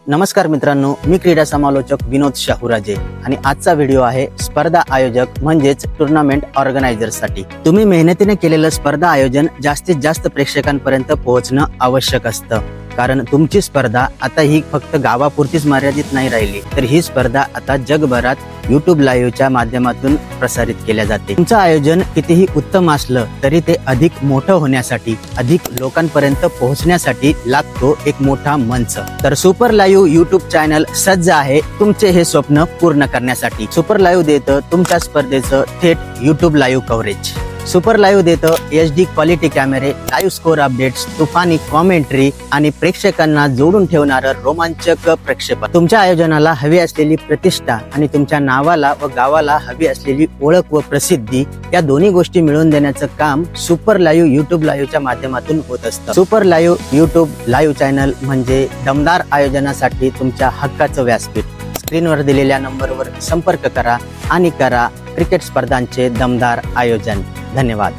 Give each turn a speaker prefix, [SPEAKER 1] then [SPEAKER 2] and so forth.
[SPEAKER 1] नमस्कार मित्रांनो, मी क्रीडा समालोचक विनोद शाहूराजे आणि आजचा व्हिडिओ आहे स्पर्धा आयोजक म्हणजेच टुर्नामेंट ऑर्गनायझरसाठी। तुम्ही मेहनतीने केलेलं स्पर्धा आयोजन जास्तीत जास्त प्रेक्षकांपर्यंत पोहोचणं आवश्यक असतं, कारण तुमची स्पर्धा आता ही फक्त गावापुरतीच मर्यादित नाही राहिली, तर ही स्पर्धा आता जगभरात YouTube लाईव्हच्या माध्यमातून प्रसारित केल्या जाते। तुमचं आयोजन कितीही उत्तम असलं तरी ते अधिक मोठं होण्यासाठी, अधिक लोकांपर्यंत पोहोचण्यासाठी लागतो एक मोठा मंच। तर सुपर लाईव्ह YouTube चॅनल सज्ज आहे तुमचे हे स्वप्न पूर्ण करण्यासाठी। सुपर लाईव्ह देतं तुमच्या स्पर्धेचं थेट YouTube live coverage. Super live देतं HD क्वालिटी कॅमेरे, लाईव्ह स्कोर अपडेट्स, तुफानी कॉमेंट्री आणि प्रेक्षकांना जोडून ठेवणारं रोमांचक प्रक्षेपण। तुमच्या आयोजनाला हवी असलेली प्रतिष्ठा आणि तुमच्या नावाला व गावाला हवी असलेली ओळख व प्रसिद्धी या दोन्ही गोष्टी मिळवून देण्याचं काम सुपर लाईव्ह YouTube लाईव्हच्या माध्यमातून होत असतं। Super live YouTube live channel म्हणजे दमदार आयोजनासाठी तुमच्या हक्काचं व्यासपीठ। स्क्रीनवर दिलेल्या नंबरवर संपर्क करा आणि करा क्रिकेट स्पर्धांचे दमदार आयोजन। धन्यवाद।